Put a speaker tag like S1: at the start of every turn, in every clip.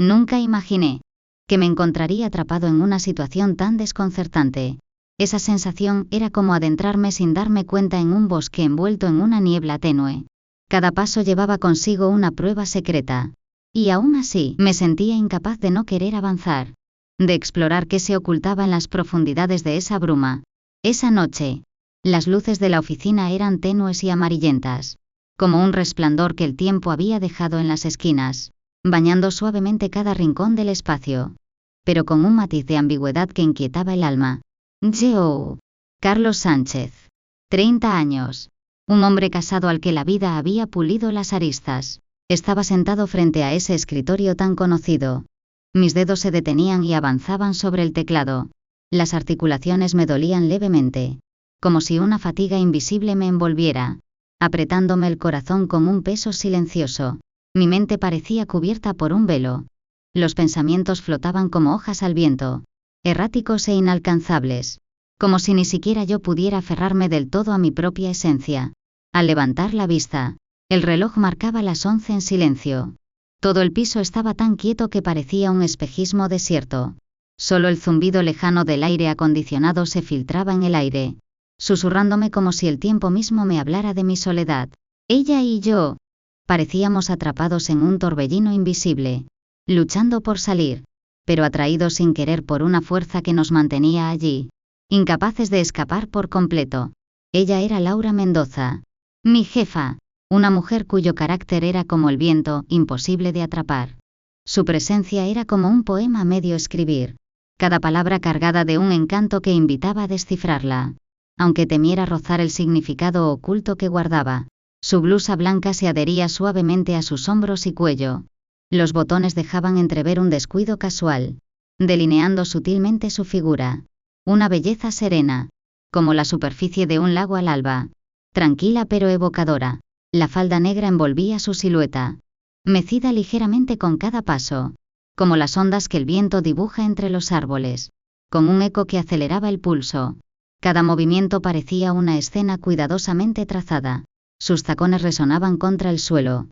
S1: Nunca imaginé que me encontraría atrapado en una situación tan desconcertante. Esa sensación era como adentrarme sin darme cuenta en un bosque envuelto en una niebla tenue. Cada paso llevaba consigo una prueba secreta. Y aún así, me sentía incapaz de no querer avanzar, de explorar qué se ocultaba en las profundidades de esa bruma. Esa noche, las luces de la oficina eran tenues y amarillentas, como un resplandor que el tiempo había dejado en las esquinas, bañando suavemente cada rincón del espacio, pero con un matiz de ambigüedad que inquietaba el alma. Yo, Carlos Sánchez, 30 años, un hombre casado al que la vida había pulido las aristas, estaba sentado frente a ese escritorio tan conocido. Mis dedos se detenían y avanzaban sobre el teclado. Las articulaciones me dolían levemente, como si una fatiga invisible me envolviera, apretándome el corazón con un peso silencioso. Mi mente parecía cubierta por un velo. Los pensamientos flotaban como hojas al viento, erráticos e inalcanzables, como si ni siquiera yo pudiera aferrarme del todo a mi propia esencia. Al levantar la vista, el reloj marcaba las 11 en silencio. Todo el piso estaba tan quieto que parecía un espejismo desierto. Solo el zumbido lejano del aire acondicionado se filtraba en el aire, susurrándome como si el tiempo mismo me hablara de mi soledad. Ella y yo parecíamos atrapados en un torbellino invisible, luchando por salir, pero atraídos sin querer por una fuerza que nos mantenía allí, incapaces de escapar por completo. Ella era Laura Mendoza, mi jefa, una mujer cuyo carácter era como el viento, imposible de atrapar. Su presencia era como un poema a medio escribir, cada palabra cargada de un encanto que invitaba a descifrarla, aunque temiera rozar el significado oculto que guardaba. Su blusa blanca se adhería suavemente a sus hombros y cuello. Los botones dejaban entrever un descuido casual, delineando sutilmente su figura. Una belleza serena, como la superficie de un lago al alba, tranquila pero evocadora. La falda negra envolvía su silueta, mecida ligeramente con cada paso, como las ondas que el viento dibuja entre los árboles, con un eco que aceleraba el pulso. Cada movimiento parecía una escena cuidadosamente trazada. Sus tacones resonaban contra el suelo.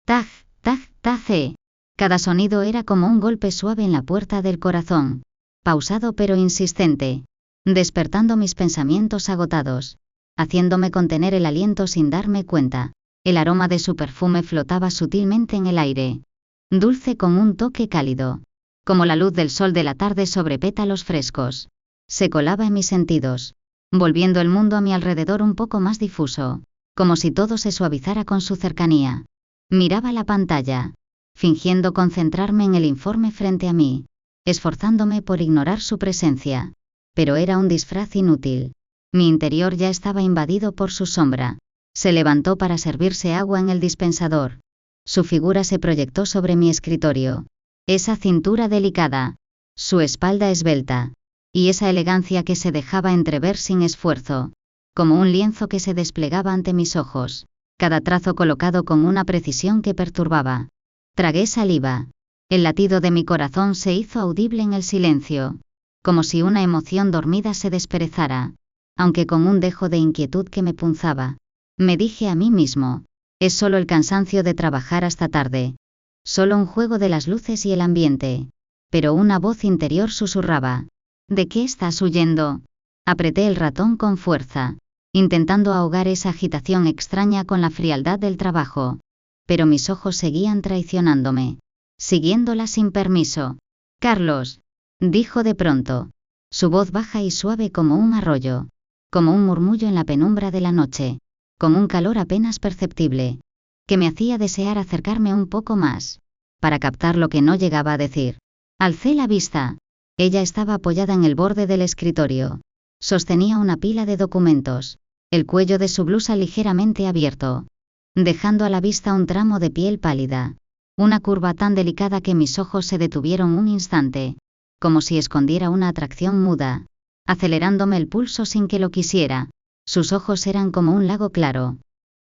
S1: Taj, taj, taje. Cada sonido era como un golpe suave en la puerta del corazón, pausado pero insistente, despertando mis pensamientos agotados, haciéndome contener el aliento sin darme cuenta. El aroma de su perfume flotaba sutilmente en el aire, dulce con un toque cálido, como la luz del sol de la tarde sobre pétalos frescos. Se colaba en mis sentidos, volviendo el mundo a mi alrededor un poco más difuso, como si todo se suavizara con su cercanía. Miraba la pantalla, fingiendo concentrarme en el informe frente a mí, esforzándome por ignorar su presencia. Pero era un disfraz inútil. Mi interior ya estaba invadido por su sombra. Se levantó para servirse agua en el dispensador. Su figura se proyectó sobre mi escritorio. Esa cintura delicada, su espalda esbelta, y esa elegancia que se dejaba entrever sin esfuerzo, como un lienzo que se desplegaba ante mis ojos, cada trazo colocado con una precisión que perturbaba. Tragué saliva. El latido de mi corazón se hizo audible en el silencio, como si una emoción dormida se desperezara, aunque con un dejo de inquietud que me punzaba. Me dije a mí mismo, es solo el cansancio de trabajar hasta tarde, solo un juego de las luces y el ambiente. Pero una voz interior susurraba, ¿de qué estás huyendo? Apreté el ratón con fuerza, intentando ahogar esa agitación extraña con la frialdad del trabajo. Pero mis ojos seguían traicionándome, siguiéndola sin permiso. Carlos, dijo de pronto, su voz baja y suave como un arroyo, como un murmullo en la penumbra de la noche, con un calor apenas perceptible, que me hacía desear acercarme un poco más, para captar lo que no llegaba a decir. Alcé la vista. Ella estaba apoyada en el borde del escritorio. Sostenía una pila de documentos, el cuello de su blusa ligeramente abierto, dejando a la vista un tramo de piel pálida, una curva tan delicada que mis ojos se detuvieron un instante, como si escondiera una atracción muda, acelerándome el pulso sin que lo quisiera. Sus ojos eran como un lago claro,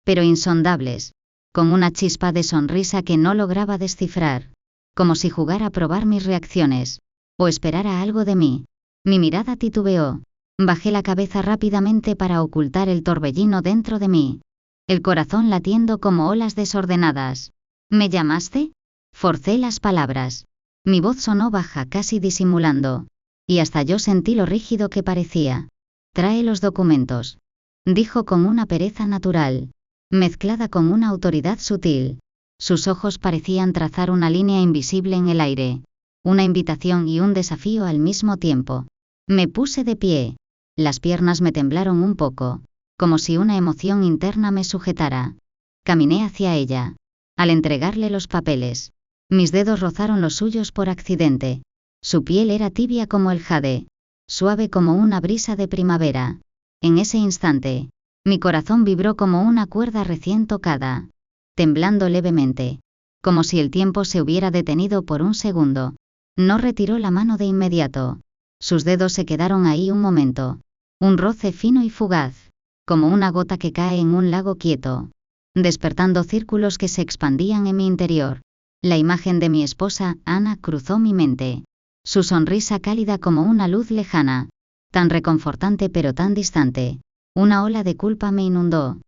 S1: pero insondables, con una chispa de sonrisa que no lograba descifrar, como si jugara a probar mis reacciones, o esperara algo de mí. Mi mirada titubeó. Bajé la cabeza rápidamente para ocultar el torbellino dentro de mí, el corazón latiendo como olas desordenadas. ¿Me llamaste? Forcé las palabras. Mi voz sonó baja, casi disimulando. Y hasta yo sentí lo rígido que parecía. «Trae los documentos», dijo con una pereza natural, mezclada con una autoridad sutil. Sus ojos parecían trazar una línea invisible en el aire. Una invitación y un desafío al mismo tiempo. Me puse de pie. Las piernas me temblaron un poco, como si una emoción interna me sujetara. Caminé hacia ella. Al entregarle los papeles, mis dedos rozaron los suyos por accidente. Su piel era tibia como el jade, suave como una brisa de primavera. En ese instante, mi corazón vibró como una cuerda recién tocada, temblando levemente, como si el tiempo se hubiera detenido por un segundo. No retiró la mano de inmediato. Sus dedos se quedaron ahí un momento. Un roce fino y fugaz, como una gota que cae en un lago quieto, despertando círculos que se expandían en mi interior. La imagen de mi esposa, Ana, cruzó mi mente. Su sonrisa cálida como una luz lejana, tan reconfortante pero tan distante. Una ola de culpa me inundó,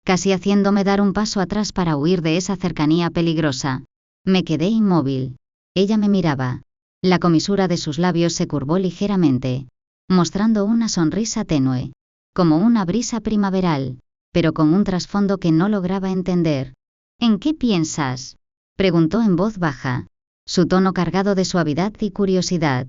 S1: casi haciéndome dar un paso atrás para huir de esa cercanía peligrosa. Me quedé inmóvil. Ella me miraba. La comisura de sus labios se curvó ligeramente, mostrando una sonrisa tenue, como una brisa primaveral, pero con un trasfondo que no lograba entender. «¿En qué piensas?», preguntó en voz baja, su tono cargado de suavidad y curiosidad,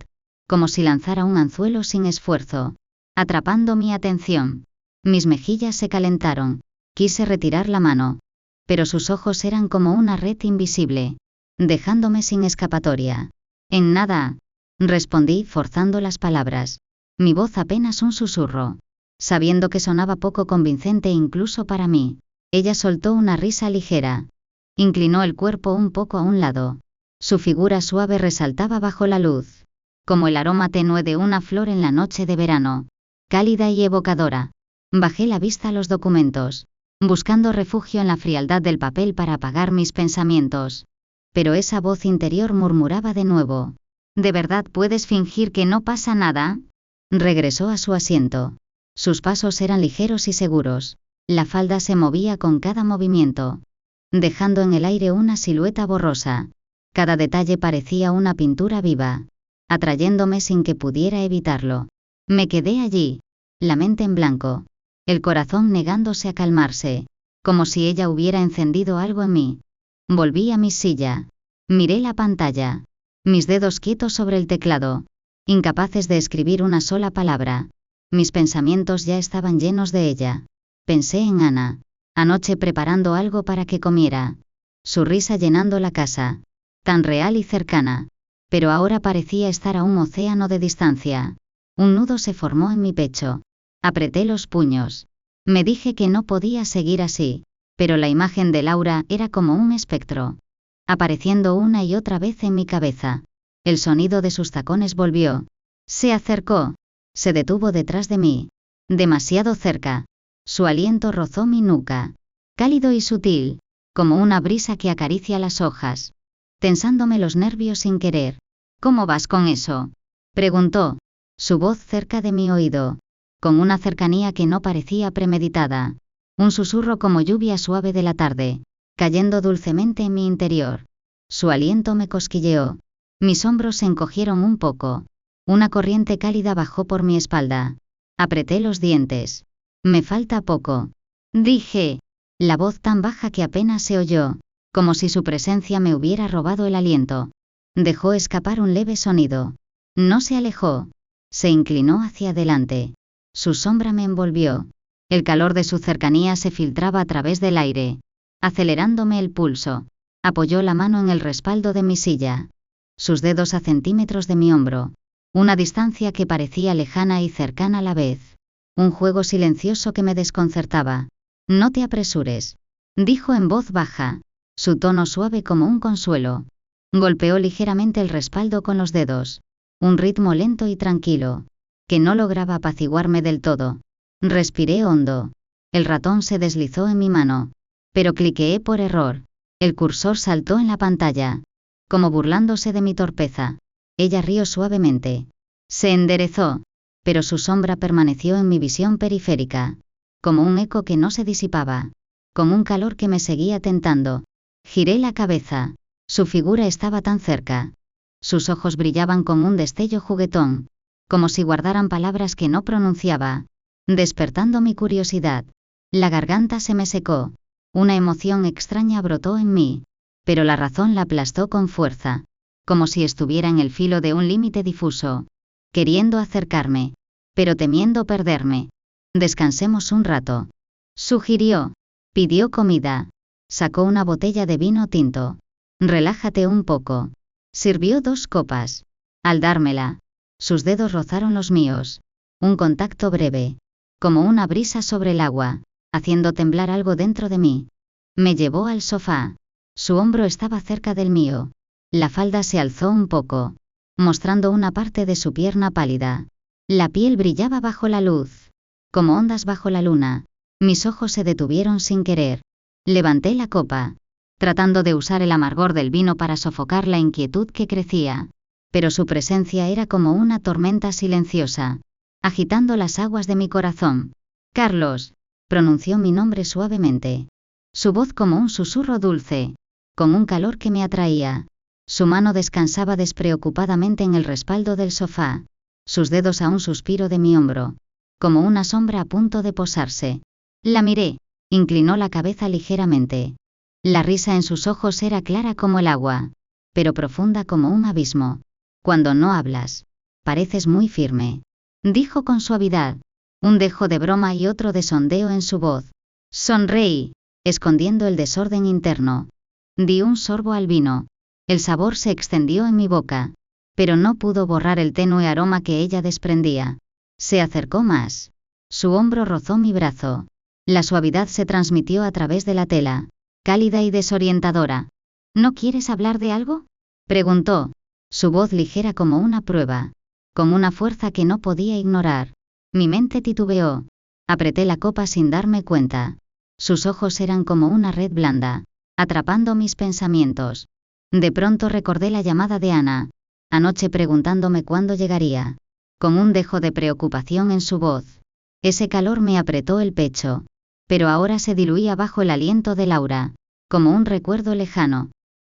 S1: como si lanzara un anzuelo sin esfuerzo, atrapando mi atención. Mis mejillas se calentaron. Quise retirar la mano, pero sus ojos eran como una red invisible, dejándome sin escapatoria. «En nada», respondí forzando las palabras, mi voz apenas un susurro, sabiendo que sonaba poco convincente incluso para mí. Ella soltó una risa ligera. Inclinó el cuerpo un poco a un lado. Su figura suave resaltaba bajo la luz, como el aroma tenue de una flor en la noche de verano, cálida y evocadora. Bajé la vista a los documentos, buscando refugio en la frialdad del papel para apagar mis pensamientos. Pero esa voz interior murmuraba de nuevo. «¿De verdad puedes fingir que no pasa nada?». Regresó a su asiento. Sus pasos eran ligeros y seguros. La falda se movía con cada movimiento, dejando en el aire una silueta borrosa. Cada detalle parecía una pintura viva, atrayéndome sin que pudiera evitarlo. Me quedé allí, la mente en blanco, el corazón negándose a calmarse, como si ella hubiera encendido algo en mí. Volví a mi silla. Miré la pantalla. Mis dedos quietos sobre el teclado, incapaces de escribir una sola palabra. Mis pensamientos ya estaban llenos de ella. Pensé en Ana, anoche preparando algo para que comiera. Su risa llenando la casa, tan real y cercana. Pero ahora parecía estar a un océano de distancia. Un nudo se formó en mi pecho. Apreté los puños. Me dije que no podía seguir así, pero la imagen de Laura era como un espectro, apareciendo una y otra vez en mi cabeza. El sonido de sus tacones volvió. Se acercó. Se detuvo detrás de mí. Demasiado cerca. Su aliento rozó mi nuca. Cálido y sutil, como una brisa que acaricia las hojas, tensándome los nervios sin querer. «¿Cómo vas con eso?», preguntó, su voz cerca de mi oído, con una cercanía que no parecía premeditada. Un susurro como lluvia suave de la tarde, cayendo dulcemente en mi interior. Su aliento me cosquilleó. Mis hombros se encogieron un poco. Una corriente cálida bajó por mi espalda. Apreté los dientes. «Me falta poco», dije, la voz tan baja que apenas se oyó, como si su presencia me hubiera robado el aliento. Dejó escapar un leve sonido. No se alejó. Se inclinó hacia adelante. Su sombra me envolvió. El calor de su cercanía se filtraba a través del aire, acelerándome el pulso. Apoyó la mano en el respaldo de mi silla. Sus dedos a centímetros de mi hombro. Una distancia que parecía lejana y cercana a la vez. Un juego silencioso que me desconcertaba. «No te apresures», dijo en voz baja, su tono suave como un consuelo. Golpeó ligeramente el respaldo con los dedos. Un ritmo lento y tranquilo, que no lograba apaciguarme del todo. Respiré hondo. El ratón se deslizó en mi mano, pero cliqueé por error. El cursor saltó en la pantalla, como burlándose de mi torpeza. Ella rió suavemente. Se enderezó, pero su sombra permaneció en mi visión periférica, como un eco que no se disipaba, con un calor que me seguía tentando. Giré la cabeza. Su figura estaba tan cerca, Sus ojos brillaban con un destello juguetón, como si guardaran palabras que no pronunciaba, despertando mi curiosidad. La garganta se me secó. Una emoción extraña brotó en mí, pero la razón la aplastó con fuerza, como si estuviera en el filo de un límite difuso, queriendo acercarme, pero temiendo perderme. Descansemos un rato, sugirió. Pidió comida. Sacó una botella de vino tinto. Relájate un poco. Sirvió 2 copas. Al dármela, sus dedos rozaron los míos. Un contacto breve, como una brisa sobre el agua, haciendo temblar algo dentro de mí. Me llevó al sofá. Su hombro estaba cerca del mío. La falda se alzó un poco, mostrando una parte de su pierna pálida. La piel brillaba bajo la luz, como ondas bajo la luna. Mis ojos se detuvieron sin querer. Levanté la copa, tratando de usar el amargor del vino para sofocar la inquietud que crecía. Pero su presencia era como una tormenta silenciosa, agitando las aguas de mi corazón. Carlos, pronunció mi nombre suavemente. Su voz como un susurro dulce, con un calor que me atraía. Su mano descansaba despreocupadamente en el respaldo del sofá, sus dedos a un suspiro de mi hombro, como una sombra a punto de posarse. La miré, inclinó la cabeza ligeramente. La risa en sus ojos era clara como el agua, pero profunda como un abismo. Cuando no hablas, pareces muy firme, dijo con suavidad, un dejo de broma y otro de sondeo en su voz. Sonreí, escondiendo el desorden interno. Di un sorbo al vino. El sabor se extendió en mi boca, pero no pudo borrar el tenue aroma que ella desprendía. Se acercó más. Su hombro rozó mi brazo. La suavidad se transmitió a través de la tela, cálida y desorientadora. ¿No quieres hablar de algo?, preguntó, su voz ligera como una prueba, con una fuerza que no podía ignorar. Mi mente titubeó. Apreté la copa sin darme cuenta. Sus ojos eran como una red blanda, atrapando mis pensamientos. De pronto recordé la llamada de Ana, anoche preguntándome cuándo llegaría, con un dejo de preocupación en su voz. Ese calor me apretó el pecho, pero ahora se diluía bajo el aliento de Laura, como un recuerdo lejano.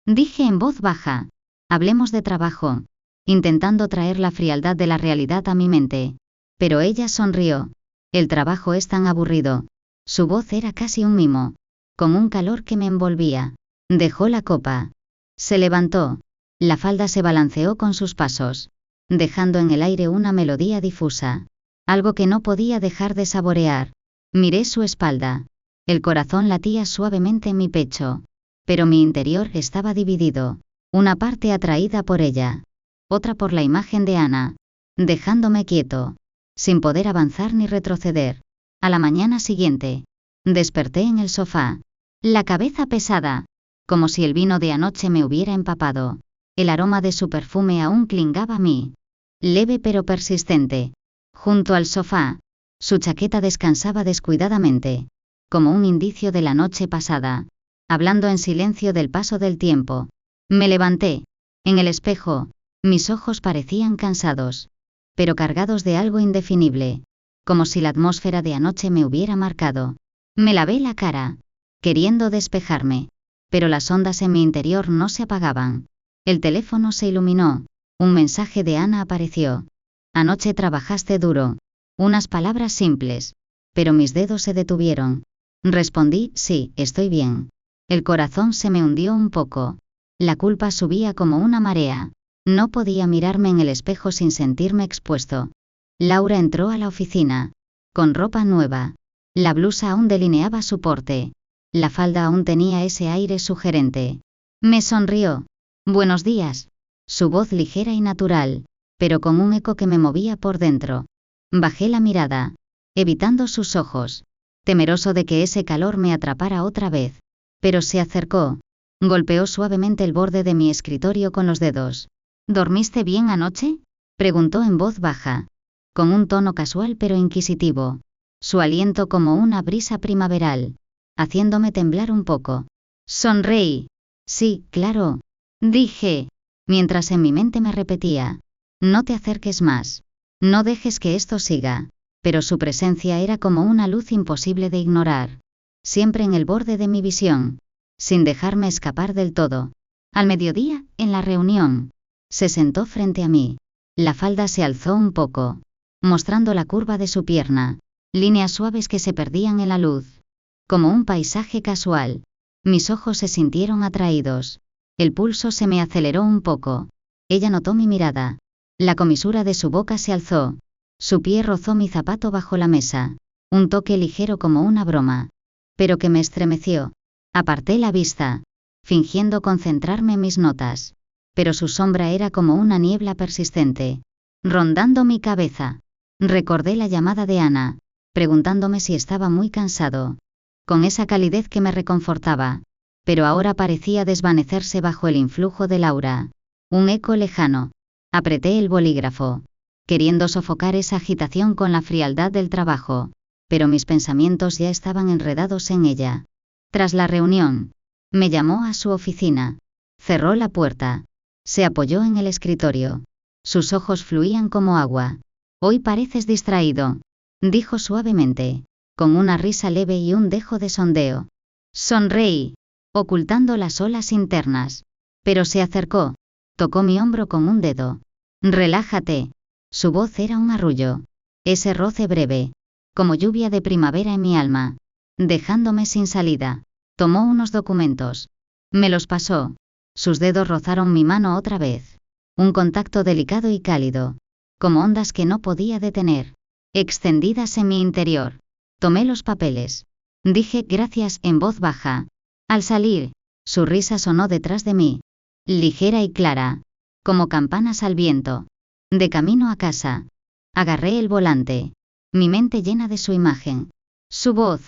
S1: Dije en voz baja, hablemos de trabajo, intentando traer la frialdad de la realidad a mi mente. Pero ella sonrió. El trabajo es tan aburrido. Su voz era casi un mimo, con un calor que me envolvía. Dejó la copa. Se levantó. La falda se balanceó con sus pasos, dejando en el aire una melodía difusa, algo que no podía dejar de saborear. Miré su espalda. El corazón latía suavemente en mi pecho, pero mi interior estaba dividido, una parte atraída por ella, otra por la imagen de Ana, dejándome quieto, sin poder avanzar ni retroceder. A la mañana siguiente, desperté en el sofá, la cabeza pesada, como si el vino de anoche me hubiera empapado. El aroma de su perfume aún clingaba a mí, leve pero persistente. Junto al sofá, su chaqueta descansaba descuidadamente, como un indicio de la noche pasada, hablando en silencio del paso del tiempo. Me levanté. En el espejo, mis ojos parecían cansados, pero cargados de algo indefinible, como si la atmósfera de anoche me hubiera marcado. Me lavé la cara, queriendo despejarme, pero las ondas en mi interior no se apagaban. El teléfono se iluminó. Un mensaje de Ana apareció. Anoche trabajaste duro. Unas palabras simples, pero mis dedos se detuvieron. Respondí, sí, estoy bien. El corazón se me hundió un poco. La culpa subía como una marea. No podía mirarme en el espejo sin sentirme expuesto. Laura entró a la oficina, con ropa nueva. La blusa aún delineaba su porte. La falda aún tenía ese aire sugerente. Me sonrió. Buenos días. Su voz ligera y natural, pero con un eco que me movía por dentro. Bajé la mirada, evitando sus ojos, temeroso de que ese calor me atrapara otra vez. Pero se acercó, golpeó suavemente el borde de mi escritorio con los dedos. ¿Dormiste bien anoche?, preguntó en voz baja, con un tono casual pero inquisitivo, su aliento como una brisa primaveral, haciéndome temblar un poco. Sonreí. Sí, claro, dije, mientras en mi mente me repetía, no te acerques más, no dejes que esto siga. Pero su presencia era como una luz imposible de ignorar, siempre en el borde de mi visión, sin dejarme escapar del todo. Al mediodía, en la reunión, Se sentó frente a mí. La falda se alzó un poco, mostrando la curva de su pierna, líneas suaves que se perdían en la luz. Como un paisaje casual. Mis ojos se sintieron atraídos. El pulso se me aceleró un poco. Ella notó mi mirada. La comisura de su boca se alzó. Su pie rozó mi zapato bajo la mesa. Un toque ligero como una broma, pero que me estremeció. Aparté la vista, fingiendo concentrarme en mis notas. Pero su sombra era como una niebla persistente, rondando mi cabeza. Recordé la llamada de Ana, preguntándome si estaba muy cansado, con esa calidez que me reconfortaba, pero ahora parecía desvanecerse bajo el influjo del aura. Un eco lejano. Apreté el bolígrafo, queriendo sofocar esa agitación con la frialdad del trabajo, pero mis pensamientos ya estaban enredados en ella. Tras la reunión, me llamó a su oficina. Cerró la puerta. Se apoyó en el escritorio. Sus ojos fluían como agua. «Hoy pareces distraído», dijo suavemente, con una risa leve y un dejo de sondeo. Sonreí, ocultando las olas internas. Pero se acercó. Tocó mi hombro con un dedo. «Relájate». Su voz era un arrullo. Ese roce breve, como lluvia de primavera en mi alma, dejándome sin salida. Tomó unos documentos. Me los pasó. Sus dedos rozaron mi mano otra vez. Un contacto delicado y cálido, como ondas que no podía detener, extendidas en mi interior. Tomé los papeles. Dije gracias en voz baja. Al salir, su risa sonó detrás de mí, ligera y clara, como campanas al viento. De camino a casa, agarré el volante, mi mente llena de su imagen, su voz,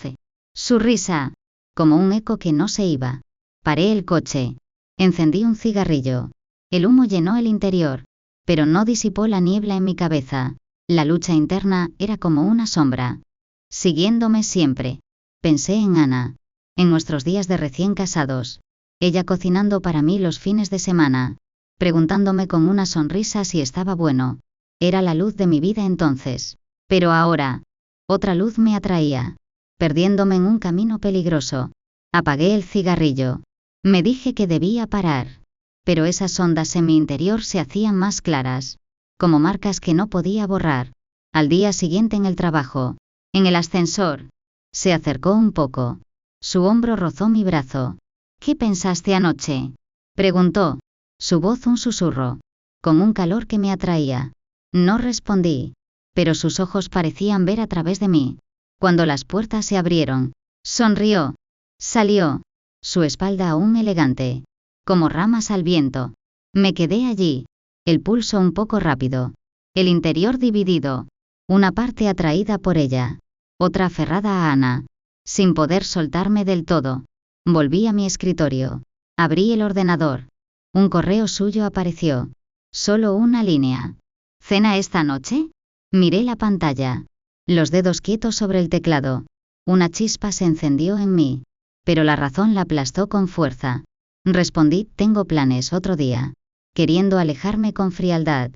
S1: su risa, como un eco que no se iba. Paré el coche. Encendí un cigarrillo. El humo llenó el interior, pero no disipó la niebla en mi cabeza. La lucha interna era como una sombra, siguiéndome siempre. Pensé en Ana, en nuestros días de recién casados, ella cocinando para mí los fines de semana, preguntándome con una sonrisa si estaba bueno. Era la luz de mi vida entonces. Pero ahora, otra luz me atraía, perdiéndome en un camino peligroso. Apagué el cigarrillo. Me dije que debía parar, pero esas ondas en mi interior se hacían más claras, como marcas que no podía borrar. Al día siguiente en el trabajo, en el ascensor, se acercó un poco. Su hombro rozó mi brazo. «¿Qué pensaste anoche?», preguntó. Su voz un susurro, con un calor que me atraía. No respondí, pero sus ojos parecían ver a través de mí. Cuando las puertas se abrieron, sonrió. Salió. Su espalda aún elegante, como ramas al viento. Me quedé allí, el pulso un poco rápido, el interior dividido, una parte atraída por ella, otra aferrada a Ana, sin poder soltarme del todo. Volví a mi escritorio. Abrí el ordenador. Un correo suyo apareció. Solo una línea. «¿Cena esta noche?». Miré la pantalla. Los dedos quietos sobre el teclado. Una chispa se encendió en mí, pero la razón la aplastó con fuerza. Respondí: «Tengo planes otro día», queriendo alejarme con frialdad.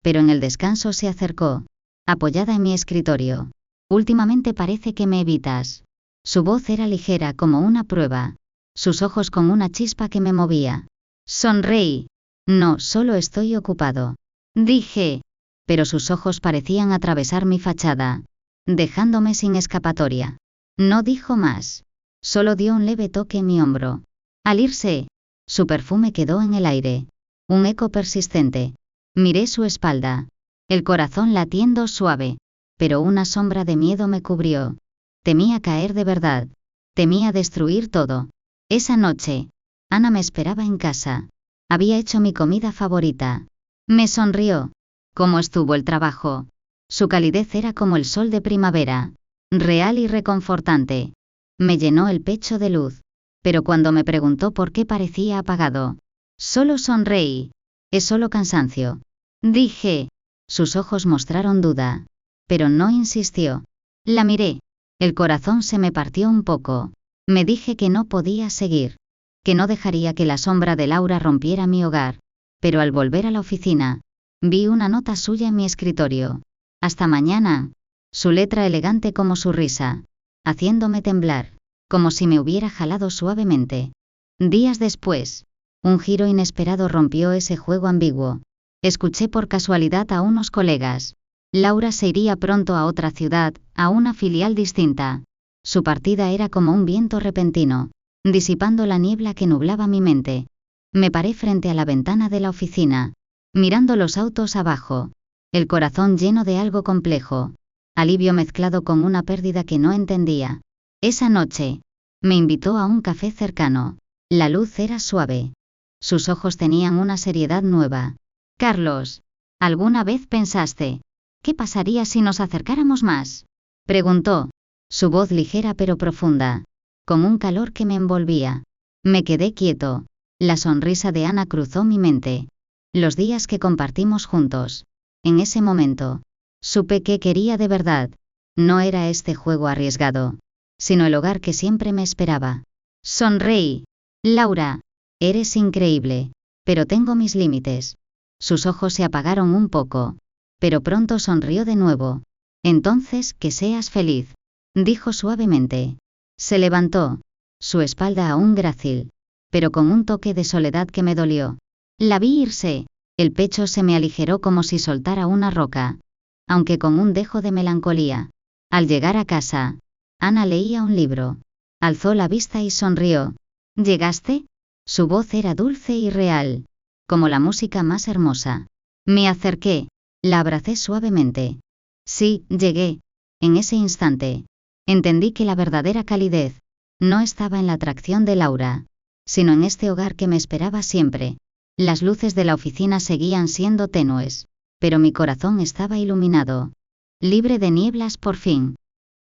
S1: Pero en el descanso se acercó, apoyada en mi escritorio. «Últimamente parece que me evitas». Su voz era ligera como una prueba, sus ojos con una chispa que me movía. Sonreí. «No, solo estoy ocupado», dije, pero sus ojos parecían atravesar mi fachada, dejándome sin escapatoria. No dijo más. Solo dio un leve toque en mi hombro. Al irse, su perfume quedó en el aire. Un eco persistente. Miré su espalda. El corazón latiendo suave. Pero una sombra de miedo me cubrió. Temía caer de verdad. Temía destruir todo. Esa noche, Ana me esperaba en casa. Había hecho mi comida favorita. Me sonrió. ¿Cómo estuvo el trabajo? Su calidez era como el sol de primavera. Real y reconfortante. Me llenó el pecho de luz. Pero cuando me preguntó por qué parecía apagado, solo sonreí. «Es solo cansancio», dije. Sus ojos mostraron duda, pero no insistió. La miré. El corazón se me partió un poco. Me dije que no podía seguir, que no dejaría que la sombra de Laura rompiera mi hogar. Pero al volver a la oficina, vi una nota suya en mi escritorio. «Hasta mañana». Su letra elegante como su risa, haciéndome temblar, como si me hubiera jalado suavemente. Días después, un giro inesperado rompió ese juego ambiguo. Escuché por casualidad a unos colegas. Laura se iría pronto a otra ciudad, a una filial distinta. Su partida era como un viento repentino, disipando la niebla que nublaba mi mente. Me paré frente a la ventana de la oficina, mirando los autos abajo, el corazón lleno de algo complejo, alivio mezclado con una pérdida que no entendía. Esa noche, me invitó a un café cercano. La luz era suave. Sus ojos tenían una seriedad nueva. Carlos, ¿alguna vez pensaste, qué pasaría si nos acercáramos más? Preguntó, su voz ligera pero profunda, con un calor que me envolvía. Me quedé quieto. La sonrisa de Ana cruzó mi mente. Los días que compartimos juntos. En ese momento, supe que quería de verdad. No era este juego arriesgado, sino el hogar que siempre me esperaba. Sonreí. Laura, eres increíble, pero tengo mis límites. Sus ojos se apagaron un poco, pero pronto sonrió de nuevo. Entonces, que seas feliz, dijo suavemente. Se levantó, su espalda aún grácil, pero con un toque de soledad que me dolió. La vi irse, el pecho se me aligeró como si soltara una roca, aunque con un dejo de melancolía. Al llegar a casa, Ana leía un libro. Alzó la vista y sonrió. ¿Llegaste? Su voz era dulce y real, como la música más hermosa. Me acerqué, la abracé suavemente. Sí, llegué. En ese instante, entendí que la verdadera calidez no estaba en la atracción de Laura, sino en este hogar que me esperaba siempre. Las luces de la oficina seguían siendo tenues, pero mi corazón estaba iluminado, libre de nieblas por fin.